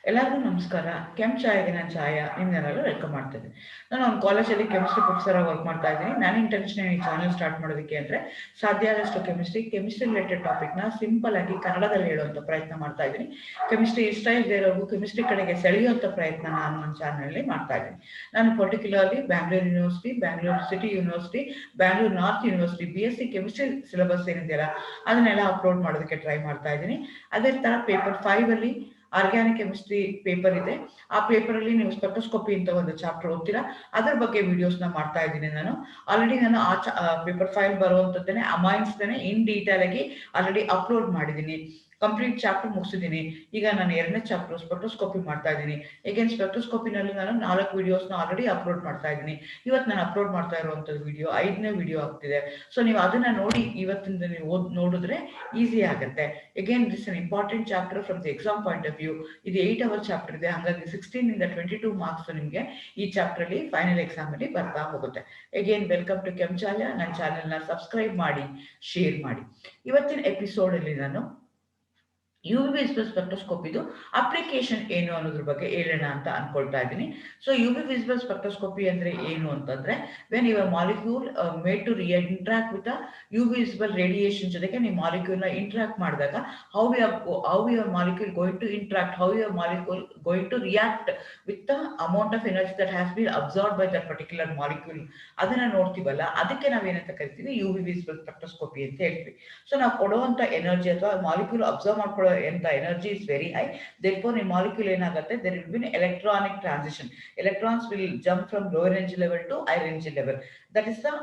ಎಲ್ಲರಿಗೂ ನಮಸ್ಕಾರ. ಕೆಂಪ್ ಚಾಯ್‌ಗೆ ನಾನು ಛಾಯಾ ನಿಮ್ನೆಲ್ಲರೂ ವೆಲ್ಕಮ್ ಮಾಡ್ತಾ ಇದ್ದೀನಿ. ನಾನು ಒಂದು ಕಾಲೇಜಲ್ಲಿ ಕೆಮಿಸ್ಟ್ರಿ ಪ್ರೊಫೆಸರ್ ಆಗಿ ವರ್ಕ್ ಮಾಡ್ತಾ ಇದ್ದೀನಿ. ನನ್ನ ಇಂಟೆನ್ಷನ್ ಈ ಚಾನೆಲ್ ಸ್ಟಾರ್ಟ್ ಮಾಡೋದಕ್ಕೆ ಅಂದ್ರೆ ಸಾಧ್ಯ ಆದಷ್ಟು ಕೆಮಿಸ್ಟ್ರಿ ರಿಲೇಟೆಡ್ ಟಾಪಿಕ್‌ನ ಸಿಂಪಲ್ ಆಗಿ ಕನ್ನಡದಲ್ಲಿ ಹೇಳುವಂತ ಪ್ರಯತ್ನ ಮಾಡ್ತಾ ಇದ್ದೀನಿ. ಕೆಮಿಸ್ಟ್ರಿ ಇಷ್ಟ ಇಲ್ಲದೆ ಇರೋರ್ಗೂ ಕೆಮಿಸ್ಟ್ರಿ ಕಡೆಗೆ ಸೆಳೆಯುವಂತ ಪ್ರಯತ್ನ ನಾನು ನನ್ನ ಚಾನೆಲ್‌ನಲ್ಲಿ ಮಾಡ್ತಾ ಇದ್ದೀನಿ. ನಾನು particularly Bangalore university, Bangalore city university, Bangalore north university BSc chemistry syllabus ಏನಿದೆಯಲ್ಲ ಅದನ್ನೆಲ್ಲ ಅಪ್ಲೋಡ್ ಮಾಡೋದಕ್ಕೆ ಟ್ರೈ ಮಾಡ್ತಾ ಇದ್ದೀನಿ. ಅದೇ ತರ ಪೇಪರ್ 5 ಅಲ್ಲಿ ಆರ್ಗ್ಯಾನಿಕ್ ಕೆಮಿಸ್ಟ್ರಿ ಪೇಪರ್ ಇದೆ. ಆ ಪೇಪರ್ ಅಲ್ಲಿ ನೀವು ಸ್ಪೆಕ್ಟ್ರೋಸ್ಕೋಪಿ ಅಂತ ಒಂದು ಚಾಪ್ಟರ್ ಓದ್ತೀರಾ, ಅದರ ಬಗ್ಗೆ ವಿಡಿಯೋಸ್ನ ಮಾಡ್ತಾ ಇದ್ದೀನಿ ನಾನು. ಆಲ್ರೆಡಿ ನಾನು ಪೇಪರ್ 5 ಬರುವಂತದ್ದೇನೆ ಅಮೈನ್ಸ್ದೇನೆ ಇನ್ ಡೀಟೇಲ್ ಆಗಿ ಆಲ್ರೆಡಿ ಅಪ್ಲೋಡ್ ಮಾಡಿದ್ದೀನಿ. ಕಂಪ್ಲೀಟ್ ಚಾಪ್ಟರ್ ಮುಗಿಸಿದ್ದೀನಿ. ಈಗ ನಾನು 2ನೇ ಚಾಪ್ಟರ್ ಸ್ಪೆಕ್ಟ್ರೋಸ್ಕೋಪಿ ಮಾಡ್ತಾ ಇದ್ದೀನಿ. ಏಕೆನ್ ಸ್ಪೆಕ್ಟ್ರೋಸ್ಕೋಪಿನಲ್ಲಿ ನಾನು 4 ವಿಡಿಯೋಸ್ನ ಆಲ್ರೆಡಿ ಅಪ್ಲೋಡ್ ಮಾಡ್ತಾ ಇದ್ದೀನಿ. ಇವತ್ತು ನಾನು ಅಪ್ಲೋಡ್ ಮಾಡ್ತಾ ಇರುವಂತದ್ದು ವಿಡಿಯೋ 5ನೇ ವಿಡಿಯೋ ಆಗ್ತಿದೆ. ಸೊ ನೀವು ಅದನ್ನ ನೋಡಿ ಇವತ್ತಿಂದ ನೀವು ನೋಡಿದ್ರೆ ಈಸಿ ಆಗುತ್ತೆ. Again this an important chapter from the exam point of view. ಇದು 8 ಅವರ್ ಚಾಪ್ಟರ್ ಇದೆ, ಹಾಗಾಗಿ 16 ಇಂದ 22 ಮಾರ್ಕ್ಸ್ ನಿಮಗೆ ಈ ಚಾಪ್ಟರ್ ಅಲ್ಲಿ ಫೈನಲ್ ಎಕ್ಸಾಮ್ ಅಲ್ಲಿ ಬರ್ತಾ ಹೋಗುತ್ತೆ. Again welcome to Kenchala. ನನ್ನ ಚಾನೆಲ್ ನ ಸಬ್ಸ್ಕ್ರೈಬ್ ಮಾಡಿ, ಶೇರ್ ಮಾಡಿ. ಇವತ್ತಿನ ಎಪಿಸೋಡ್ ಅಲ್ಲಿ ನಾನು UV ವಿಸಿಬಲ್ ಸ್ಪೆಕ್ಟ್ರೋಸ್ಕೋಪಿದು ಅಪ್ಲಿಕೇಶನ್ ಏನು ಅನ್ನೋದ್ರ ಬಗ್ಗೆ ಹೇಳೋಣ ಅಂತ ಅನ್ಕೊಳ್ತಾ ಇದ್ದೀನಿ. ಸೊ UV ವಿಸಿಬಲ್ ಸ್ಪೆಕ್ಟ್ರೋಸ್ಕೋಪಿ ಅಂದ್ರೆ ಏನು ಅಂತಂದ್ರೆ, when your molecule made to interact with UV visible radiation ಜೊತೆಗೆ ನೀವು ಮಾಲಿಕ್ಯೂಲ್ ನ ಇಂಟ್ರಾಕ್ಟ್ ಮಾಡಿದಾಗ how your molecule going to interact, how your molecule going to react with the amount of energy that has been absorb by that particular molecule. ಅದನ್ನ ನೋಡ್ತೀವಲ್ಲ, ಅದಕ್ಕೆ ನಾವೇನಂತ ಕರಿತೀವಿ UV visible spectroscopy ಅಂತ ಹೇಳ್ತೀವಿ. ಸೊ ನಾವು ಕೊಡುವಂತ ಎನರ್ಜಿ ಅಥವಾ ಮಾಲಿಕ್ಯೂಲ್ ಅಬ್ಸರ್ವ್ ಮಾಡ್ಕೊಳ್ಳೋ ಎಂತ energy is very high. therefore ನಿಮ್ಮ ಮಾಲಿಕ್ಯೂಲ್ ಏನಾಗುತ್ತೆ, there will be an electronic transition. Electrons will jump from lower energy level to higher energy level. That is the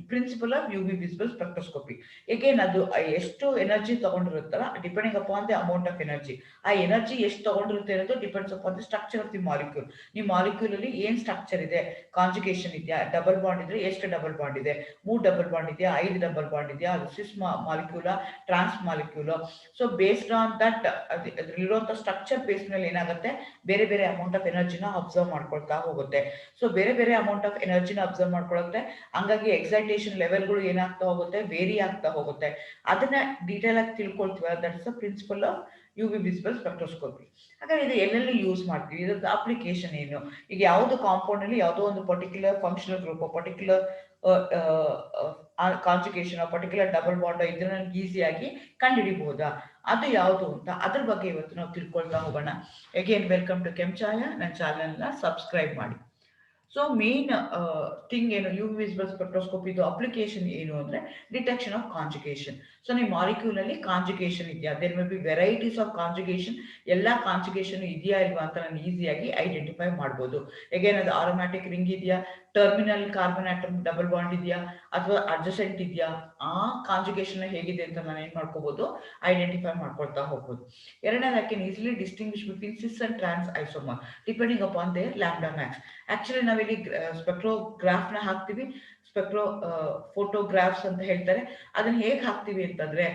principle of UV visible spectroscopy. ಏಕೆನ್ ಅದು ಎಷ್ಟು energy ತಗೊಂಡಿರುತ್ತಲ್ಲ, depending upon the amount of energy, ಆ energy ಎಷ್ಟು ತಗೊಂಡಿರುತ್ತೆ ಅನ್ನೋದು depends upon the structure of the molecule. ನಿಮ್ಮ molecule ಅಲ್ಲಿ ಏನ್ ಸ್ಟ್ರಕ್ಚರ್ ಇದೆ, ಕಾಂಜುಗೇಷನ್ ಇದೆಯಾ, ಡಬಲ್ ಬಾಂಡ್ ಇದ್ರೆ ಎಷ್ಟು ಡಬಲ್ ಬಾಂಡ್ ಇದೆ, 3 ಡಬಲ್ ಬಾಂಡ್ ಇದೆಯಾ, 5 ಡಬಲ್ ಬಾಂಡ್ ಇದೆಯಾ, ಅದು cis molecule, trans molecule. So based on that ಅದ್ರಲ್ಲಿರುವಂತ ಸ್ಟ್ರಕ್ಚರ್ ಬೇಸ್ ಮೇಲೆ ಏನಾಗುತ್ತೆ, ಬೇರೆ ಬೇರೆ ಅಮೌಂಟ್ ಆಫ್ ಎನರ್ಜಿನ ಅಬ್ಸರ್ವ್ ಮಾಡ್ಕೊಳ್ತಾ ಹೋಗುತ್ತೆ. ಸೊ ಬೇರೆ ಬೇರೆ ಅಮೌಂಟ್ ಆಫ್ ಎನರ್ಜಿನ ಅಬ್ಸರ್ವ್ ಮಾಡ್ಕೊಳ್ಳುತ್ತೆ, ಹಂಗಾಗಿ ಎಕ್ಸೈಟೇಷನ್ ಲೆವೆಲ್ಗಳು ಏನಾಗ್ತಾ ಹೋಗುತ್ತೆ, ವೇರಿ ಆಗ್ತಾ ಹೋಗುತ್ತೆ. ಅದನ್ನ ಡೀಟೇಲ್ ಆಗಿ ತಿಳ್ಕೊಳ್ತೀವಲ್ಲ, that is the principle of UV visible spectroscopy. ಹಾಗಾದ್ರೆ ಇದು ಎಲ್ಲೆಲ್ಲಿ ಯೂಸ್ ಮಾಡ್ತೀವಿ, ಇದ್ರದ್ದು ಅಪ್ಲಿಕೇಶನ್ ಏನು, ಈಗ ಯಾವ್ದು ಕಾಂಪೌಂಡ್ ಅಲ್ಲಿ ಯಾವುದೋ ಒಂದು particular functional group, particular conjugation, particular double bond ಇದ್ರೆ ನನಗೆ ಈಸಿಯಾಗಿ ಕಂಡುಹಿಡಿಬಹುದಾ, ಅದು ಯಾವುದು ಅಂತ ಅದ್ರ ಬಗ್ಗೆ ಇವತ್ತು ನಾವು ತಿಳ್ಕೊಳ್ತಾ ಹೋಗೋಣ. Again welcome to Kenchaya. ನನ್ನ ಚಾನೆಲ್ನ ಸಬ್ಸ್ಕ್ರೈಬ್ ಮಾಡಿ. ಸೊ ಮೇನ್ ಥಿಂಗ್ ಏನು, UV ವಿಸಿಬಲ್ ಸ್ಪೆಕ್ಟ್ರೋಸ್ಕೋಪಿದು ಅಪ್ಲಿಕೇಶನ್ ಏನು ಅಂದ್ರೆ ಡಿಟೆಕ್ಷನ್ ಆಫ್ ಕಾಂಜುಗೇಷನ್. ಸೊ ನಿಮ್ಮ ಮಾಲಿಕ್ಯೂಲ್ ಅಲ್ಲಿ ಕಾಂಜುಗೇಷನ್ ಇದೆಯಾ, there may be varieties of conjugation, ಎಲ್ಲಾ ಕಾಂಜುಗೇಷನ್ ಇದೆಯಾ ಇಲ್ವಾ ಅಂತ ನಾನು ಈಸಿಯಾಗಿ ಐಡೆಂಟಿಫೈ ಮಾಡ್ಬೋದು. ಅಗೇನ್ ಅದು ಆರೋಮ್ಯಾಟಿಕ್ ರಿಂಗ್ ಇದೆಯಾ, terminal carbon atom double bond ಇದೆಯಾ, ಅಥವಾ ಅಡ್ಜಸೆಂಟ್ ಇದೆಯಾ, ಆ ಕಾಂಜುಗೇಷನ್ ಹೇಗಿದೆ ಅಂತ ನಾನು ಏನ್ ಮಾಡ್ಕೋಬಹುದು, ಐಡೆಂಟಿಫೈ ಮಾಡ್ಕೊಳ್ತಾ ಹೋಗ್ಬೋದು. ಎರಡನೇದು, I can easily distinguish between cis and trans isomer depending upon their lambda max. Actually ನಾವಿಲ್ಲಿ ಸ್ಪೆಕ್ಟ್ರೋಗ್ರಾಫ್ನ ಹಾಕ್ತಿವಿ, ಸ್ಪೆಕ್ಟ್ರೋ ಫೋಟೋಗ್ರಾಫ್ಸ್ ಅಂತ ಹೇಳ್ತಾರೆ. ಅದನ್ನ ಹೇಗೆ ಹಾಕ್ತಿವಿ ಅಂತಂದ್ರೆ,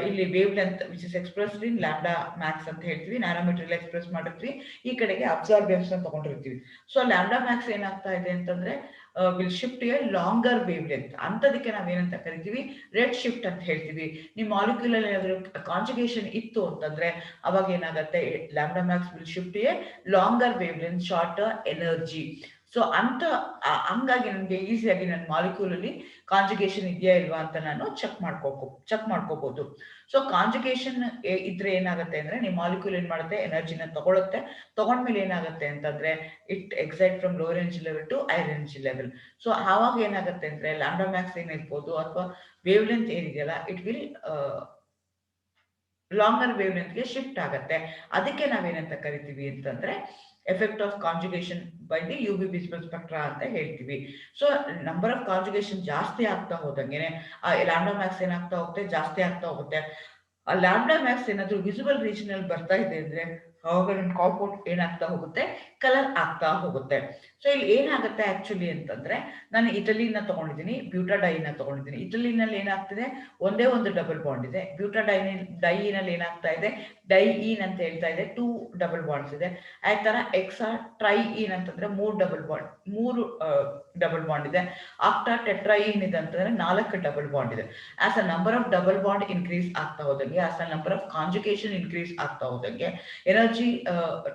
ಇಲ್ಲಿ wave length which is expressed in lambda Max ಅಂತ ಹೇಳ್ತೀವಿ, ನ್ಯಾನೋಮೀಟರ್ ಎಕ್ಸ್ಪ್ರೆಸ್ ಮಾಡಿರ್ತೀವಿ, ಈ ಕಡೆಗೆ ಅಬ್ಸಾರ್ಬೆನ್ಸ್ ಅಂತ ತಗೊಂಡಿರ್ತೀವಿ. ಸೊ ಲ್ಯಾಂಬ್ಡಾ ಮ್ಯಾಕ್ಸ್ ಏನಾಗ್ತಾ ಇದೆ ಅಂತಂದ್ರೆ will shift a longer wavelength, ಅಂತದಕ್ಕೆ ನಾವೇನಂತ ಕರಿತೀವಿ, ರೆಡ್ ಶಿಫ್ಟ್ ಅಂತ ಹೇಳ್ತೀವಿ. ನಿಮ್ಮ ಮಾಲಿಕ್ಯೂಲ್ ಅಲ್ಲಿ ಏನಾದ್ರು ಕಾಂಜುಗೇಷನ್ ಇತ್ತು ಅಂತಂದ್ರೆ ಅವಾಗ ಏನಾಗುತ್ತೆ, lambda Max will shift a longer wave length, shorter energy. So ಅಂತ ಹಂಗಾಗಿ ನನಗೆ ಈಸಿಯಾಗಿ ನನ್ನ ಮಾಲಿಕ್ಯೂಲ್ ಅಲ್ಲಿ ಕಾಂಜುಗೇಷನ್ ಇದೆಯಾ ಇಲ್ವಾ ಅಂತ ನಾನು ಚೆಕ್ ಮಾಡ್ಕೋಬಹುದು. ಸೊ ಕಾಂಜುಗೇಷನ್ ಇದ್ರೆ ಏನಾಗುತ್ತೆ ಅಂದ್ರೆ, ನಿಮ್ಮ ಮಾಲಿಕ್ಯೂಲ್ ಏನ್ ಮಾಡುತ್ತೆ, ಎನರ್ಜಿನ ತಗೊಳುತ್ತೆ. ತಗೊಂಡ್ಮೇಲೆ ಏನಾಗುತ್ತೆ ಅಂತಂದ್ರೆ, it excite from lower energy level to higher energy level. So ಆವಾಗ ಏನಾಗುತ್ತೆ ಅಂದ್ರೆ, ಲ್ಯಾಂಬ್ಡಾ ಮ್ಯಾಕ್ಸ್ ಏನಿರ್ಬೋದು ಅಥವಾ ವೇವ್ ಲೆಂತ್ ಏನಿದೆಯಲ್ಲ, ಇಟ್ ವಿಲ್ ಲಾಂಗರ್ ವೇವ್ ಲೆಂತ್ಗೆ ಶಿಫ್ಟ್ ಆಗುತ್ತೆ. ಅದಕ್ಕೆ ನಾವೇನಂತ ಕರಿತೀವಿ ಅಂತಂದ್ರೆ effect of conjugation by the UV visible spectra ಅಂತ ಹೇಳ್ತೀವಿ. ಸೊ ನಂಬರ್ ಆಫ್ ಕಾಂಜುಗೇಷನ್ ಜಾಸ್ತಿ ಆಗ್ತಾ ಹೋದಂಗೆನೆ ಆ ಲ್ಯಾಂಬ್ಡಾ ಮ್ಯಾಕ್ಸ್ ಏನಾಗ್ತಾ ಹೋಗುತ್ತೆ, ಜಾಸ್ತಿ ಆಗ್ತಾ ಹೋಗುತ್ತೆ. ಆ ಲ್ಯಾಂಬ್ಡಾ ಮ್ಯಾಕ್ಸ್ ಏನಾದ್ರು ವಿಸಿಬಲ್ ರೀಜನ್ ಅಲ್ಲಿ ಬರ್ತಾ ಇದೆ ಅಂದ್ರೆ ಅವಾಗ ನನ್ನ ಕಾಂಪೌಂಡ್ ಏನಾಗ್ತಾ ಹೋಗುತ್ತೆ, ಕಲರ್ ಆಗ್ತಾ ಹೋಗುತ್ತೆ. ಸೊ ಇಲ್ಲಿ ಏನಾಗುತ್ತೆ ಆಕ್ಚುಲಿ ಅಂತಂದ್ರೆ, ನಾನು ಇಟಲಿನ ತಗೊಂಡಿದ್ದೀನಿ, ಬ್ಯೂಟಾಡೈನ ತಗೊಂಡಿದ್ದೀನಿ. ಇಟಲಿನಲ್ಲಿ ಏನಾಗ್ತಿದೆ, ಒಂದೇ ಒಂದು ಡಬಲ್ ಬಾಂಡ್ ಇದೆ. ಡೈನಲ್ಲಿ ಏನಾಗ್ತಾ ಇದೆ, ಡೈಇನ್ ಅಂತ ಹೇಳ್ತಾ ಇದೆ, 2 ಡಬಲ್ ಬಾಂಡ್ಸ್ ಇದೆ. ಆ ತರ ಟ್ರೈಇನ್ ಅಂತಂದ್ರೆ 3 ಡಬಲ್ ಬಾಂಡ್ ಇದೆ. ಆಕ್ಟಾ ಟೆಟ್ರೈನ್ ಇದೆ ಅಂತಂದ್ರೆ 4 ಡಬಲ್ ಬಾಂಡ್ ಇದೆ. As a number of double bond increase ಆಗ್ತಾ ಹೋದಂಗೆ, as a number of conjugation increase ಆಗ್ತಾ ಹೋದಂಗೆ, energy energy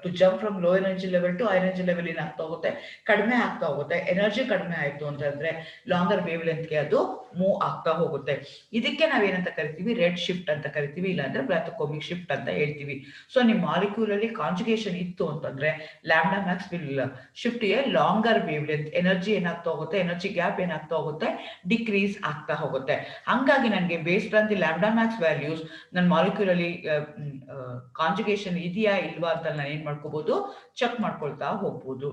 to jump from low energy level to high energy level ಏನಾಗ್ತಾ ಹೋಗುತ್ತೆ, ಕಡಿಮೆ ಆಗ್ತಾ ಹೋಗುತ್ತೆ. ಎನರ್ಜಿ ಕಡಿಮೆ ಆಯ್ತು ಅಂತಂದ್ರೆ ಲಾಂಗರ್ ವೇವ್ ಲೆಂತ್ಗೆ ಅದು ಮೂವ್ ಆಗ್ತಾ ಹೋಗುತ್ತೆ. ಇದಕ್ಕೆ ನಾವೇನಂತ ಕರಿತೀವಿ, ರೆಡ್ ಶಿಫ್ಟ್ ಅಂತ ಕರಿತೀವಿ, ಇಲ್ಲಾಂದ್ರೆ ಬ್ಲಾಥೋಕೋಮಿಕ್ ಶಿಫ್ಟ್ ಅಂತ ಹೇಳ್ತೀವಿ. ಸೊ ನಿಮ್ ಮಾಲಿಕ್ಯೂಲ್ ಅಲ್ಲಿ ಕಾಂಜುಗೇಷನ್ ಇತ್ತು ಅಂತಂದ್ರೆ lambda Max will shift a longer wave length. Energy ಏನಾಗ್ತಾ ಹೋಗುತ್ತೆ, ಎನರ್ಜಿ ಗ್ಯಾಪ್ ಏನಾಗ್ತಾ ಹೋಗುತ್ತೆ, ಡಿಕ್ರೀಸ್ ಆಗ್ತಾ ಹೋಗುತ್ತೆ. ಹಂಗಾಗಿ ನನಗೆ based on the lambda max values ನನ್ನ ಮಾಲಿಕ್ಯೂಲ್ ಅಲ್ಲಿ ಕಾಂಜುಗೇಷನ್ ಇದೆಯಾ ಇಲ್ವಾ ಅಂತ ನಾನು ಏನ್ ಮಾಡ್ಕೋಬಹುದು, ಚೆಕ್ ಮಾಡ್ಕೊಳ್ತಾ ಹೋಗ್ಬೋದು.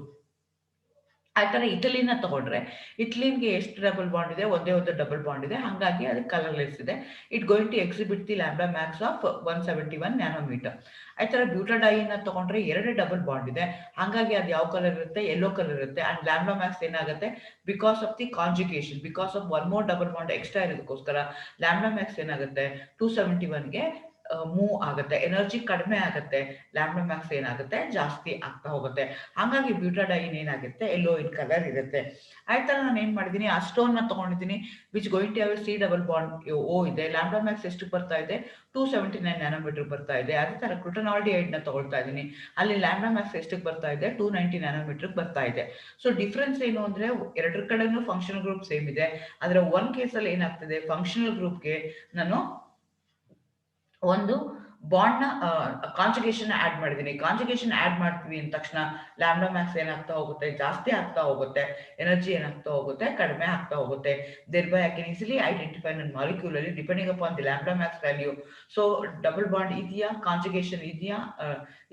ಆ ತರ ಇಥಿಲಿನ್ ತಗೊಂಡ್ರೆ ಇಥಿಲಿನ್ಗೆ ಎಷ್ಟು ಡಬಲ್ ಬಾಂಡ್ ಇದೆ, ಒಂದೇ ಒಂದು ಡಬಲ್ ಬಾಂಡ್ ಇದೆ, ಹಾಗಾಗಿ ಅದು ಕಲರ್ಲೆಸ್ ಇದೆ. It going to exhibit the lambda max of 171 nanometre. ಆ ತರ ಬ್ಯೂಟಾಡೈನ್ ತಗೊಂಡ್ರೆ 2 ಡಬಲ್ ಬಾಂಡ್ ಇದೆ, ಹಾಗಾಗಿ ಅದು ಯಾವ ಕಲರ್ ಇರುತ್ತೆ, ಯೆಲ್ಲೋ ಕಲರ್ ಇರುತ್ತೆ. ಅಂಡ್ ಲ್ಯಾಂಬ್ಡಾ ಮ್ಯಾಕ್ಸ್ ಏನಾಗುತ್ತೆ, because of the conjugation, because of one more double bond extra ಇರೋದಕ್ಕೋಸ್ಕರ ಲ್ಯಾಂಬ್ಡಾ ಮ್ಯಾಕ್ಸ್ ಏನಾಗುತ್ತೆ 271ಗೆ ಮೂವ್ ಆಗುತ್ತೆ. ಎನರ್ಜಿ ಕಡಿಮೆ ಆಗುತ್ತೆ, ಲ್ಯಾಂಬ್ಡಾ ಮ್ಯಾಕ್ಸ್ ಏನಾಗುತ್ತೆ ಜಾಸ್ತಿ ಆಗ್ತಾ ಹೋಗುತ್ತೆ. ಹಾಗಾಗಿ ಬ್ಯೂಟಾಡೈನ್ ಏನಾಗುತ್ತೆ ಎಲ್ಲೋ ಇನ್ ಕಲರ್ ಇರುತ್ತೆ. ಆಯ್ತಲ್ಲ, ನಾನು ಏನ್ ಮಾಡಿದೀನಿ, ಆ ಸ್ಟೋನ್ ನ ತಗೊಂಡಿದ್ದೀನಿ which going to have C double bond O ಇದೆ. ಲ್ಯಾಂಬ್ಡಾ ಮ್ಯಾಕ್ಸ್ ಎಷ್ಟು ಬರ್ತಾ ಇದೆ, 279 ನ್ಯಾನೋಮೀಟರ್ ಬರ್ತಾ ಇದೆ. ಅದೇ ತರ ಕ್ಲುಟನಾಲ್ಡಿಹೈಡ್ ನ ತಗೊಳ್ತಾ ಇದ್ದೀನಿ, ಅಲ್ಲಿ ಲ್ಯಾಂಬ್ಡಾ ಮ್ಯಾಕ್ಸ್ ಎಷ್ಟಕ್ಕೆ ಬರ್ತಾ ಇದೆ, 290 ನ್ಯಾನೋಮೀಟರ್ ಬರ್ತಾ ಇದೆ. ಸೊ ಡಿಫ್ರೆನ್ಸ್ ಏನು ಅಂದ್ರೆ ಎರಡರ ಕಡೆನೂ ಫಂಕ್ಷನಲ್ ಗ್ರೂಪ್ ಸೇಮ್ ಇದೆ, ಆದ್ರೆ ಒನ್ ಕೇಸ್ ಅಲ್ಲಿ ಏನಾಗ್ತದೆ, ಫಂಕ್ಷನಲ್ ಗ್ರೂಪ್ಗೆ ನಾನು ಒಂದು ಬಾಂಡ್ ನ ಕಾಂಜುಗೇಷನ್ ಆಡ್ ಮಾಡಿದೀನಿ. ಕಾಂಜುಗೇಷನ್ ಆಡ್ ಮಾಡ್ತೀವಿ ಅಂದ ತಕ್ಷಣ ಲ್ಯಾಂಬ್ಡಾ ಮ್ಯಾಕ್ಸ್ ಏನಾಗ್ತಾ ಹೋಗುತ್ತೆ, ಜಾಸ್ತಿ ಆಗ್ತಾ ಹೋಗುತ್ತೆ, ಎನರ್ಜಿ ಏನಾಗ್ತಾ ಹೋಗುತ್ತೆ, ಕಡಿಮೆ ಆಗ್ತಾ ಹೋಗುತ್ತೆ. Thereby I can easily identify ನನ್ನ ಮಾಲಿಕ್ಯೂಲ್ ಅಲ್ಲಿ depending upon the lambda max value. So double bond ಇದೆಯಾ, ಕಾಂಜುಗೇಷನ್ ಇದೆಯಾ,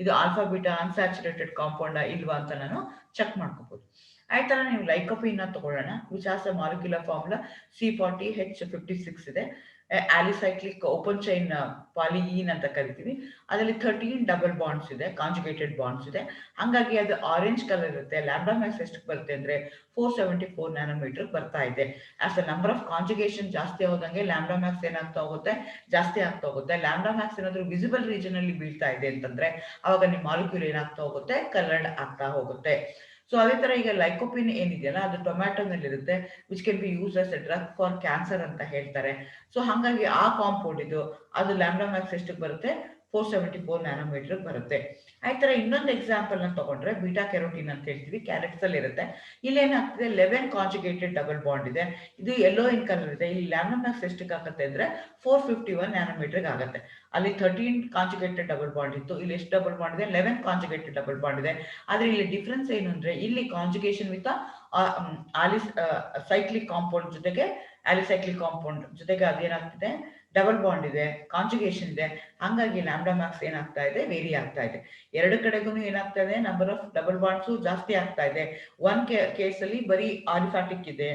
ಇದು ಆಲ್ಫಾ ಬೀಟಾ ಅನ್ಸ್ಯಾಚುರೇಟೆಡ್ ಕಾಂಪೌಂಡ್ ಇಲ್ವಾ ಅಂತ ನಾನು ಚೆಕ್ ಮಾಡ್ಕೋಬಹುದು. ಆಯ್ತಲ್ಲ, ನೀವು ಲೈಕೋಪಿನ್ ತಗೊಳ್ಳೋಣ, which as a molecular formula C40H56 ಇದೆ. ಆಲಿಸೈಕ್ಲಿಕ್ ಓಪನ್ ಚೈನ್ ಪಾಲಿಯೀನ್ ಅಂತ ಕರಿತೀವಿ. ಅದರಲ್ಲಿ 13 ಡಬಲ್ ಬಾಂಡ್ಸ್ ಇದೆ, ಕಾಂಜುಗೇಟೆಡ್ ಬಾಂಡ್ಸ್ ಇದೆ. ಹಂಗಾಗಿ ಅದು ಆರೆಂಜ್ ಕಲರ್ ಇರುತ್ತೆ. ಲ್ಯಾಂಬ್ಡಾ ಮ್ಯಾಕ್ಸ್ ಎಷ್ಟು ಬರುತ್ತೆ ಅಂದ್ರೆ 474 ನ್ಯಾನೋಮೀಟರ್ ಬರ್ತಾ ಇದೆ. As a number of conjugation ಜಾಸ್ತಿ ಹೋದಂಗೆ ಲ್ಯಾಂಬ್ಡಾ ಮ್ಯಾಕ್ಸ್ ಏನಾಗ್ತಾ ಹೋಗುತ್ತೆ, ಜಾಸ್ತಿ ಆಗ್ತಾ ಹೋಗುತ್ತೆ. ಲ್ಯಾಂಬ್ಡಾ ಮ್ಯಾಕ್ಸ್ ಏನಾದ್ರು ವಿಸಿಬಲ್ ರೀಜನ್ ಅಲ್ಲಿ ಬೀಳ್ತಾ ಇದೆ ಅಂತಂದ್ರೆ ಅವಾಗ ನಿಮ್ಮ ಮಾಲಿಕ್ಯೂಲ್ ಏನಾಗ್ತಾ ಹೋಗುತ್ತೆ, ಕಲರ್ಡ್ ಆಗ್ತಾ ಹೋಗುತ್ತೆ. ಸೊ ಅದೇ ತರ ಈಗ ಲೈಕೋಪಿನ್ ಏನಿದೆಯಲ್ಲ, ಅದು ಟೊಮ್ಯಾಟೊನಲ್ಲಿ ಇರುತ್ತೆ, which can be use us A drug for cancer ಅಂತ ಹೇಳ್ತಾರೆ. ಸೊ ಹಾಗಾಗಿ ಆ ಕಾಂಪೌಂಡ್ ಇದು, ಅದು ಲ್ಯಾಂಬ್ಡಾ ಮ್ಯಾಕ್ಸ್ ಎಷ್ಟಕ್ಕೆ ಬರುತ್ತೆ, 474 ನ್ಯಾನೋಮೀಟರ್ ಬರುತ್ತೆ. ಆ ತರ ಇನ್ನೊಂದು ಎಕ್ಸಾಂಪಲ್ ನ ತಗೊಂಡ್ರೆ ಬೀಟಾ ಕೆರೋಟಿನ್ ಅಂತ ಹೇಳ್ತೀವಿ, ಕ್ಯಾರೆಟ್ಸ್ ಅಲ್ಲಿ ಇರುತ್ತೆ. ಇಲ್ಲಿ ಏನಾಗ್ತದೆ, 11 ಕಾಂಜುಗೇಟೆಡ್ ಡಬಲ್ ಬಾಂಡ್ ಇದೆ, ಇದು ಯೆಲ್ಲೋ ಇನ್ ಕಲರ್ ಇದೆ. ಇಲ್ಲಿ ಲ್ಯಾಂಬ್ಡಾ ಮ್ಯಾಕ್ಸ್ ಎಷ್ಟಕ್ಕೆ ಆಗುತ್ತೆ ಅಂದ್ರೆ 451 ನ್ಯಾನೋಮೀಟರ್ ಆಗುತ್ತೆ. ಅಲ್ಲಿ 13 ಕಾಂಜುಗೇಟೆಡ್ ಡಬಲ್ ಬಾಂಡ್ ಇತ್ತು, ಇಲ್ಲಿ ಎಷ್ಟು ಡಬಲ್ ಬಾಂಡ್ ಇದೆ, 11 ಕಾಂಜುಗೇಟೆಡ್ ಡಬಲ್ ಬಾಂಡ್ ಇದೆ. ಆದ್ರೆ ಇಲ್ಲಿ ಡಿಫ್ರೆನ್ಸ್ ಏನು ಅಂದ್ರೆ, ಇಲ್ಲಿ ಕಾಂಜುಗೇಷನ್ ವಿತ್ ಸೈಕ್ಲಿಕ್ ಕಾಂಪೌಂಡ್ ಜೊತೆಗೆ ಆಲಿಸೈಕ್ಲಿಕ್ ಕಾಂಪೌಂಡ್ ಜೊತೆಗೆ ಅದೇನಾಗ್ತಿದೆ, ಡಬಲ್ ಬಾಂಡ್ ಇದೆ, ಕಾಂಜುಗೇಷನ್ ಇದೆ. ಹಂಗಾಗಿ ಲ್ಯಾಂಬ್ಡಾ ಮ್ಯಾಕ್ಸ್ ಏನಾಗ್ತಾ ಇದೆ, ವೇರಿ ಆಗ್ತಾ ಇದೆ. ಎರಡು ಕಡೆಗೂ ಏನಾಗ್ತಾ ಇದೆ, ನಂಬರ್ ಆಫ್ ಡಬಲ್ ಬಾಂಡ್ಸ್ ಜಾಸ್ತಿ ಆಗ್ತಾ ಇದೆ. ಒನ್ ಕೇಸಲ್ಲಿ ಬರೀ ಆಲಿಫಾಟಿಕ್ ಇದೆ,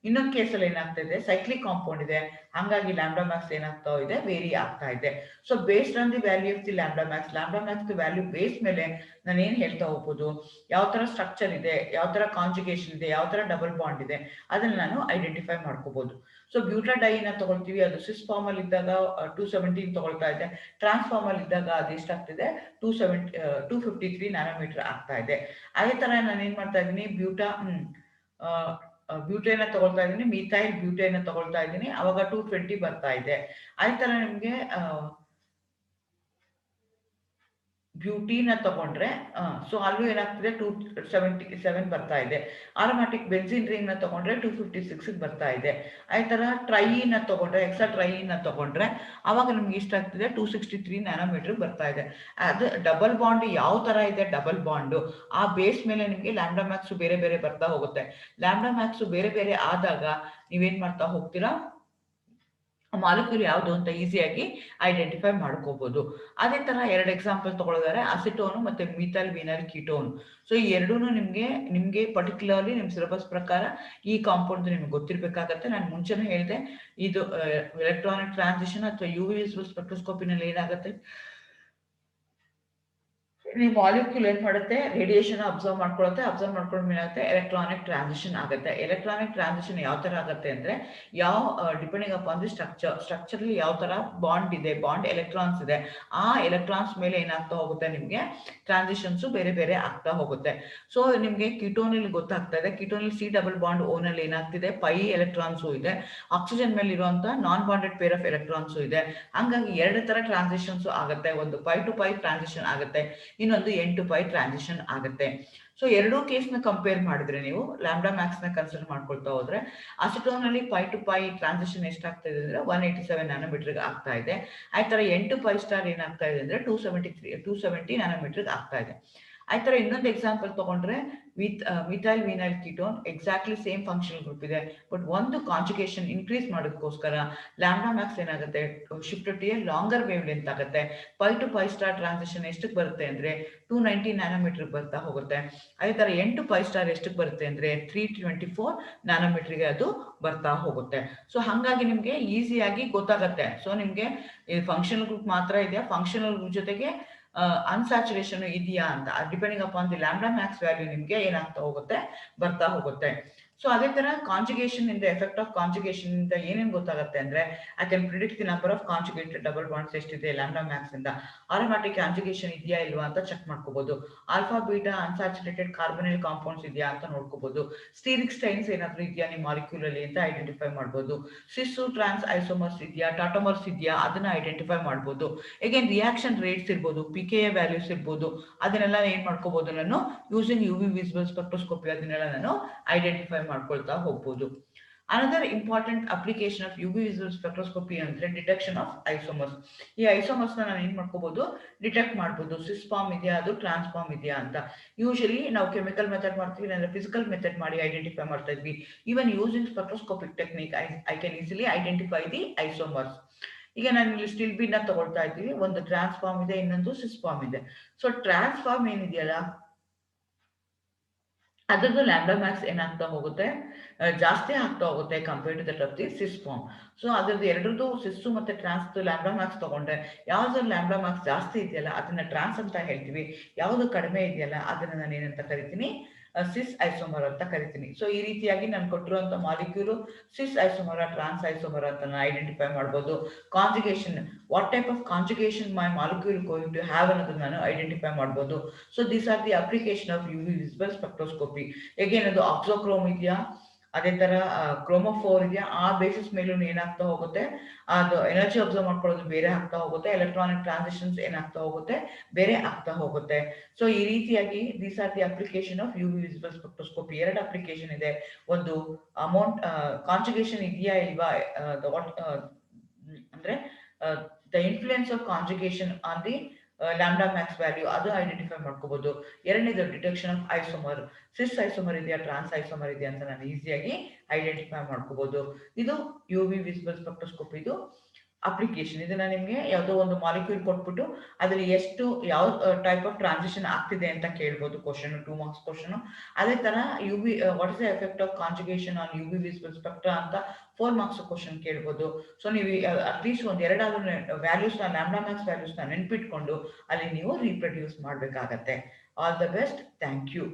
ಇನ್ನೊಂದು ಕೇಸಲ್ಲಿ ಏನಾಗ್ತಾ ಇದೆ, ಸೈಕ್ಲಿಕ್ ಕಾಂಪೌಂಡ್ ಇದೆ. ಹಂಗಾಗಿ ಲ್ಯಾಂಬ್ಡಾ ಮ್ಯಾಕ್ಸ್ ಏನಾಗ್ತಾ ಇದೆ, ವೇರಿ ಆಗ್ತಾ ಇದೆ. So based on the value of the lambda max value base ಮೇಲೆ ನಾನು ಏನ್ ಹೇಳ್ತಾ ಹೋಗ್ಬೋದು, ಯಾವ ತರ ಸ್ಟ್ರಕ್ಚರ್ ಇದೆ, ಯಾವ ತರ ಕಾಂಜುಗೇಷನ್ ಇದೆ, ಯಾವ ತರ ಡಬಲ್ ಬಾಂಡ್ ಇದೆ, ಅದನ್ನ ನಾನು ಐಡೆಂಟಿಫೈ ಮಾಡ್ಕೋಬಹುದು. ಸೊ ಬ್ಯೂಟಾಡೈನ್ ತಗೊಳ್ತೀವಿ, ಅದು ಸಿಸ್ ಫಾರ್ಮ್ ಅಲ್ಲಿ ಇದ್ದಾಗ 217 ತಗೊಳ್ತಾ ಇದೆ, ಟ್ರಾನ್ಸ್ಫಾರ್ಮ್ ಅಲ್ಲಿ ಇದ್ದಾಗ ಅದು ಎಷ್ಟಾಗ್ತಿದೆ, 253 ನ್ಯಾನೋಮೀಟರ್ ಆಗ್ತಾ ಇದೆ. ಅದೇ ತರ ನಾನು ಏನ್ ಮಾಡ್ತಾ ಇದ್ದೀನಿ, ಬ್ಯೂಟೇನ ತಗೊಳ್ತಾ ಇದ್ದೀನಿ, ಮಿಥೈಲ್ ಬ್ಯೂಟೇನ ತಗೊಳ್ತಾ ಇದ್ದೀನಿ, ಅವಾಗ 220 ಬರ್ತಾ ಇದೆ. ಅದೇ ತರ ನಿಮ್ಗೆ ಬ್ಯೂಟಿನ ತಗೊಂಡ್ರೆ ಸೊ ಅಲ್ಲೂ ಏನಾಗ್ತಿದೆ, 277 ಬರ್ತಾ ಇದೆ. ಆರೋಮ್ಯಾಟಿಕ್ ಬೆನ್ಸಿನ್ ರಿಂಗ್ ನ ತಗೊಂಡ್ರೆ 256 ಬರ್ತಾ ಇದೆ. ಅದೇ ತರ ಟ್ರೈನ್ ತಗೊಂಡ್ರೆ, ಟ್ರೈನ್ ತಗೊಂಡ್ರೆ ಅವಾಗ ನಮ್ಗೆ ಇಷ್ಟ ಆಗ್ತಿದೆ, 263 ನ್ಯಾನೋಮೀಟರ್ ಬರ್ತಾ ಇದೆ. ಅದು ಡಬಲ್ ಬಾಂಡ್ ಯಾವ ತರ ಇದೆ, ಡಬಲ್ ಬಾಂಡ್ ಆ ಬೇಸ್ ಮೇಲೆ ನಿಮ್ಗೆ ಲ್ಯಾಂಬ್ಡಾ ಮ್ಯಾಕ್ಸ್ ಬೇರೆ ಬೇರೆ ಬರ್ತಾ ಹೋಗುತ್ತೆ. ಲ್ಯಾಂಬ್ಡಾ ಮ್ಯಾಕ್ಸ್ ಬೇರೆ ಬೇರೆ ಆದಾಗ ನೀವೇನ್ ಮಾಡ್ತಾ ಹೋಗ್ತೀರಾ, ಮಾಲಿಕ್ಯೂಲ್ ಯಾವುದು ಅಂತ ಈಸಿಯಾಗಿ ಐಡೆಂಟಿಫೈ ಮಾಡ್ಕೋಬಹುದು. ಅದೇ ತರ ಎರಡು ಎಕ್ಸಾಂಪಲ್ ತಗೊಳ್ಳೋದಾದ್ರೆ ಅಸಿಟೋನು ಮತ್ತೆ ಮಿಥೈಲ್ ವಿನೈಲ್ ಕೀಟೋನ್. ಸೊ ಈ ಎರಡೂ ನಿಮ್ಗೆ ಪರ್ಟಿಕ್ಯುಲರ್ಲಿ ನಿಮ್ ಸಿಲೆಬಸ್ ಪ್ರಕಾರ ಈ ಕಾಂಪೌಂಡ್ ನಿಮ್ಗೆ ಗೊತ್ತಿರ್ಬೇಕಾಗತ್ತೆ. ನಾನು ಮುಂಚೆನೂ ಹೇಳಿದೆ, ಇದು ಎಲೆಕ್ಟ್ರಾನಿಕ್ ಟ್ರಾನ್ಸಿಷನ್ ಅಥವಾ UV ವಿಸಿಬಲ್ ಸ್ಪೆಕ್ಟ್ರೋಸ್ಕೋಪಿನಲ್ಲಿ ಏನಾಗುತ್ತೆ, ಈ ಮಾಲಿಕ್ಯೂಲ್ ಏನ್ ಮಾಡುತ್ತೆ, ರೇಡಿಯೇಷನ್ ಅಬ್ಸರ್ವ್ ಮಾಡ್ಕೊಳುತ್ತೆ. ಅಬ್ಸರ್ವ್ ಮಾಡ್ಕೊಂಡ್ಮೇಲೆ ಏನಾಗುತ್ತೆ, ಎಲೆಕ್ಟ್ರಾನಿಕ್ ಟ್ರಾನ್ಸಿಷನ್ ಆಗುತ್ತೆ. ಎಲೆಕ್ಟ್ರಾನಿಕ್ ಟ್ರಾನ್ಸಿಷನ್ ಯಾವ ತರ ಆಗುತ್ತೆ ಅಂದ್ರೆ, ಯಾವ ಡಿಪೆಂಡಿಂಗ್ ಅಪಾನ್ ದಿ ಸ್ಟ್ರಕ್ಚರ್ ಯಾವ ತರ ಬಾಂಡ್ ಇದೆ, ಬಾಂಡ್ ಎಲೆಕ್ಟ್ರಾನ್ಸ್ ಇದೆ, ಆ ಎಲೆಕ್ಟ್ರಾನ್ಸ್ ಮೇಲೆ ಏನಾಗ್ತಾ ಹೋಗುತ್ತೆ, ನಿಮ್ಗೆ ಟ್ರಾನ್ಸಿಷನ್ಸ್ ಬೇರೆ ಬೇರೆ ಆಗ್ತಾ ಹೋಗುತ್ತೆ. ಸೊ ನಿಮ್ಗೆ ಕಿಟೋನಲ್ಲಿ ಗೊತ್ತಾಗ್ತಾ ಇದೆ, ಕಿಟೋನಲ್ಲಿ ಸಿ ಡಬಲ್ ಬಾಂಡ್ ಓ ನಲ್ಲಿ ಏನಾಗ್ತಿದೆ, ಪೈ ಎಲೆಕ್ಟ್ರಾನ್ಸ್ ಇದೆ. ಆಕ್ಸಿಜನ್ ಮೇಲೆ ಇರುವಂತ ನಾನ್ ಬಾಂಡೆಡ್ ಪೇರ್ ಆಫ್ ಎಲೆಕ್ಟ್ರಾನ್ಸ್ ಇದೆ. ಹಂಗಾಗಿ ಎರಡು ತರ ಟ್ರಾನ್ಸಿಷನ್ಸ್ ಆಗುತ್ತೆ. ಒಂದು ಪೈ ಟು ಪೈ ಟ್ರಾನ್ಸಿಷನ್ ಆಗುತ್ತೆ, ಇನ್ನೊಂದು ಎನ್ ಟು ಪೈ ಟ್ರಾನ್ಸಿಷನ್ ಆಗುತ್ತೆ. ಸೊ ಎರಡೂ ಕೇಸ್ ನ ಕಂಪೇರ್ ಮಾಡಿದ್ರೆ, ನೀವು ಲ್ಯಾಂಬ್ಡಾ ಮ್ಯಾಕ್ಸ್ ನ ಕನ್ಸಿಡರ್ ಮಾಡ್ಕೊಳ್ತಾ ಹೋದ್ರೆ, ಅಸಿಟೋನ್ ನಲ್ಲಿ ಪೈ ಟು ಪೈ ಟ್ರಾನ್ಸಿಷನ್ ಎಷ್ಟಾಗ್ತಾ ಇದೆ ಅಂದ್ರೆ 187 ನ್ಯಾನೋಮೀಟರ್ ಆಗ್ತಾ ಇದೆ. ಆ ತರ ಎನ್ ಟು ಪೈ ಸ್ಟಾರ್ ಏನಾಗ್ತಾ ಇದೆ ಅಂದ್ರೆ 270 ನ್ಯಾನೋಮೀಟರ್ ಆಗ್ತಾ ಇದೆ. ಆ ತರ ಇನ್ನೊಂದು ಎಕ್ಸಾಂಪಲ್ ತಗೊಂಡ್ರೆ, methyl vinyl ketone exactly same functional group ಇದೆ, ಬಟ್ ಒಂದು ಕಾಂಜುಗೇಷನ್ ಇನ್ಕ್ರೀಸ್ ಮಾಡೋದಕ್ಕೋಸ್ಕರ ಲ್ಯಾಂಬ್ಡಾ ಮ್ಯಾಕ್ಸ್ ಏನಾಗುತ್ತೆ, shift to a longer wavelength ಆಗುತ್ತೆ. Pi to pi star transition ಎಷ್ಟಕ್ಕೆ ಬರುತ್ತೆ ಅಂದ್ರೆ 290 ನ್ಯಾನೋಮೀಟರ್ ಬರ್ತಾ ಹೋಗುತ್ತೆ. ಅದೇ ತರ ಎನ್ ಟು ಪೈ ಸ್ಟಾರ್ ಎಷ್ಟಕ್ಕೆ ಬರುತ್ತೆ ಅಂದ್ರೆ 324 ನ್ಯಾನೋಮೀಟರ್ಗೆ ಅದು ಬರ್ತಾ ಹೋಗುತ್ತೆ. ಸೊ ಹಾಗಾಗಿ ನಿಮ್ಗೆ ಈಸಿಯಾಗಿ ಗೊತ್ತಾಗತ್ತೆ. ಸೊ ನಿಮ್ಗೆ ಫಂಕ್ಷನಲ್ ಗ್ರೂಪ್ ಮಾತ್ರ ಇದೆಯಾ, ಫಂಕ್ಷನಲ್ ಗ್ರೂಪ್ ಜೊತೆಗೆ ಅನ್ಸ್ಯಾಚುರೇಷನ್ ಇದೆಯಾ ಅಂತ, depending upon the lambda max value ನಿಮ್ಗೆ ಏನಾಗ್ತಾ ಹೋಗುತ್ತೆ, ಬರ್ತಾ ಹೋಗುತ್ತೆ. ಸೊ ಅದೇ ತರ ಕಾಂಜುಗೇಷನ್ ಇಂದ, ಎಫೆಕ್ಟ್ ಆಫ್ ಕಾಂಜುಗೇಷನ್ ಇಂದ ಏನೇನ್ ಗೊತ್ತಾಗುತ್ತೆ ಅಂದ್ರೆ, I can predict the number of conjugated double bonds ಎಷ್ಟಿದೆ ಲ್ಯಾಂಬ್ಡಾ ಮ್ಯಾಕ್ಸ್ ಇಂದ. ಆಟೋಮ್ಯಾಟಿಕ್ ಕಾಂಜುಗೇಷನ್ ಇದೆಯಾ ಇಲ್ವಾ ಅಂತ ಚೆಕ್ ಮಾಡ್ಕೋಬಹುದು. Alpha beta unsaturated carbonyl compounds ಇದೆಯಾ ಅಂತ ನೋಡ್ಕೋಬಹುದು. ಸ್ಟೀರಿಕ್ ಸ್ಟೈನ್ಸ್ ಏನಾದ್ರು ಇದೆಯಾ ನಿಮ್ಮ ಮಾಲಿಕ್ಯೂಲ್ ಅಲ್ಲಿ ಅಂತ ಐಡೆಂಟಿಫೈ ಮಾಡಬಹುದು. ಸಿಸ್ಸು ಟ್ರಾನ್ಸ್ ಐಸೋಮರ್ಸ್ ಇದೆಯಾ, ಟಾಟೋಮರ್ಸ್ ಇದೆಯಾ, ಅದನ್ನ ಐಡೆಂಟಿಫೈ ಮಾಡಬಹುದು. ಅಗೇನ್ ರಿಯಾಕ್ಷನ್ ರೇಟ್ಸ್ ಇರ್ಬೋದು, ಪಿಕೆಎ ವ್ಯಾಲ್ಯೂಸ್ ಇರ್ಬೋದು, ಅದನ್ನೆಲ್ಲ ಏನ್ ಮಾಡ್ಕೋಬಹುದು, ನಾನು ಯೂಸಿಂಗ್ ಯುವಿ ವಿಸಿಬಲ್ ಸ್ಪೆಕ್ಟ್ರೋಸ್ಕೋಪಿ ಅದನ್ನೆಲ್ಲ ನಾನು ಐಡೆಂಟಿಫೈ ಮಾಡ್ಕೊಳ್ತಾ ಹೋಗ್ಬೋದು. Another important application of UV visible spectroscopy ಅಂದ್ರೆ ಡಿಟೆಕ್ಷನ್ ಆಫ್ ಐಸೋಮರ್ಸ್. ಈ ಐಸೋಮರ್ಸ್ ನಾನು ಏನ್ ಮಾಡ್ಕೋಬಹುದು, ಡಿಟೆಕ್ಟ್ ಮಾಡಬಹುದು. ಸಿಸ್ ಫಾರ್ಮ್ ಇದೆಯಾ, ಅದು ಟ್ರಾನ್ಸ್ ಫಾರ್ಮ್ ಇದೆಯಾ ಅಂತ. ಯೂಶಲಿ ನಾವು ಕೆಮಿಕಲ್ ಮೆಥಡ್ ಮಾಡ್ತೀವಿ, ಅಂದ್ರೆ ಫಿಸಿಕಲ್ ಮೆಥಡ್ ಮಾಡಿ ಐಡೆಂಟಿಫೈ ಮಾಡ್ತಾ ಇದ್ವಿ. Even using spectroscopic technique I can easily identify the isomers. ಈಗ ನಾನು ಇಲ್ಲಿ ಸ್ಟಿಲ್ ಬಿನ್ ತಗೊಳ್ತಾ ಇದ್ದೀವಿ, ಒಂದು ಟ್ರಾನ್ಸ್ ಫಾರ್ಮ್ ಇದೆ, ಇನ್ನೊಂದು ಸಿಸ್ ಫಾರ್ಮ್ ಇದೆ. ಸೊ ಟ್ರಾನ್ಸ್ ಫಾರ್ಮ್ ಏನಿದೆಯಲ್ಲ, ಅದರದ್ದು ಲ್ಯಾಂಬ್ಡಾ ಮ್ಯಾಕ್ಸ್ ಏನಾಗ್ತಾ ಹೋಗುತ್ತೆ, ಜಾಸ್ತಿ ಆಗ್ತಾ ಹೋಗುತ್ತೆ compare to that of the cis form. So ಅದ್ರದ್ದು ಎರಡರದ್ದು ಸಿಸ್ಸು ಮತ್ತೆ ಟ್ರಾನ್ಸ್ ಲ್ಯಾಂಬ್ಡಾ ಮ್ಯಾಕ್ಸ್ ತಗೊಂಡ್ರೆ, ಯಾವ್ದು ಲ್ಯಾಂಬ್ಡಾ ಮ್ಯಾಕ್ಸ್ ಜಾಸ್ತಿ ಇದೆಯಲ್ಲ ಅದನ್ನ ಟ್ರಾನ್ಸ್ ಅಂತ ಹೇಳ್ತೀವಿ, ಯಾವ್ದು ಕಡಿಮೆ ಇದೆಯಲ್ಲ ಅದನ್ನ ನಾನು ಏನಂತ ಕರಿತೀನಿ, ಸಿಸ್ ಐಸೋಮರ್ ಅಂತ ಕರಿತೀನಿ. ಸೊ ಈ ರೀತಿಯಾಗಿ ನಾನು ಕೊಟ್ಟಿರುವಂತ ಮಾಲಿಕ್ಯೂಲ್ ಸಿಸ್ ಐಸೋಮರ, ಟ್ರಾನ್ಸ್ ಐಸೋಮರ ಅಂತ ನಾನು ಐಡೆಂಟಿಫೈ ಮಾಡಬಹುದು. Conjugation, what type of conjugation my molecule going to have ಅನ್ನೋದನ್ನ ನಾನು ಐಡೆಂಟಿಫೈ ಮಾಡಬಹುದು. So these are the application of UV visible spectroscopy. ಹೇಗೇನ್ ಅದು ಆಕ್ಸೋಕ್ರೋಮ್ ಇದೆಯಾ, ಅದೇ ತರ ಕ್ರೋಮೋಫೋರ್ ಇದೆಯಾ, ಆ ಬೇಸಿಸ್ ಮೇಲೂ ಏನಾಗ್ತಾ ಹೋಗುತ್ತೆ, ಅದು ಎನರ್ಜಿ ಅಬ್ಸರ್ವ್ ಮಾಡ್ಕೊಳ್ಳೋದು ಬೇರೆ ಆಗ್ತಾ ಹೋಗುತ್ತೆ, ಎಲೆಕ್ಟ್ರಾನಿಕ್ ಟ್ರಾನ್ಸಿಷನ್ಸ್ ಏನಾಗ್ತಾ ಹೋಗುತ್ತೆ, ಬೇರೆ ಆಗ್ತಾ ಹೋಗುತ್ತೆ. ಸೊ ಈ ರೀತಿಯಾಗಿ these are the application of UV visible spectroscopy. ಎರಡು ಅಪ್ಲಿಕೇಶನ್ ಇದೆ, ಒಂದು ಅಮೌಂಟ್ ಕಾಂಜುಗೇಷನ್ ಇದೆಯಾ ಇಲ್ವಾ, ಅಂದ್ರೆ the influence of conjugation on the lambda max value, ಅದು ಐಡೆಂಟಿಫೈ ಮಾಡ್ಕೋಬಹುದು. ಎರಡನೇದು detection of isomer, cis isomer ಇದೆಯಾ, ಟ್ರಾನ್ಸ್ ಐಸೋಮರ್ ಇದೆಯಾ ಅಂತ ನಾನು ಈಸಿಯಾಗಿ ಐಡೆಂಟಿಫೈ ಮಾಡ್ಕೋಬಹುದು. ಇದು ಯುವಿ ವಿಸಿಬಲ್ ಸ್ಪೆಕ್ಟ್ರೋಸ್ಕೋಪಿದು ಅಪ್ಲಿಕೇಶನ್. ಇದನ್ನ ನಿಮ್ಗೆ ಯಾವುದೋ ಒಂದು ಮಾಲಿಕ್ಯೂಲ್ ಕೊಟ್ಬಿಟ್ಟು ಅದ್ರಲ್ಲಿ ಎಷ್ಟು ಯಾವ ಟೈಪ್ ಆಫ್ ಟ್ರಾನ್ಸಿಷನ್ ಆಗ್ತಿದೆ ಅಂತ ಕೇಳ್ಬೋದು, ಕ್ವಶನ್ 2 ಮಾರ್ಕ್ಸ್ ಕ್ವಶನ್. ಅದೇ ತರ UV what is the effect of conjugation on UV visible spectra ಅಂತ 4 ಮಾರ್ಕ್ಸ್ ಕ್ವಶನ್ ಕೇಳ್ಬೋದು. ಸೊ ನೀವು ಅಟ್ಲೀಸ್ಟ್ ಒಂದ್ ಎರಡಾದ್ರೂ ವ್ಯಾಲ್ಯೂಸ್ ಲ್ಯಾಂಬ್ಡಾ ಮ್ಯಾಕ್ಸ್ ವ್ಯಾಲ್ಯೂಸ್ ನೆನ್ಪಿಟ್ಕೊಂಡು ಅಲ್ಲಿ ನೀವು ರೀಪ್ರೊಡ್ಯೂಸ್ ಮಾಡ್ಬೇಕಾಗತ್ತೆ. All the best, thank you.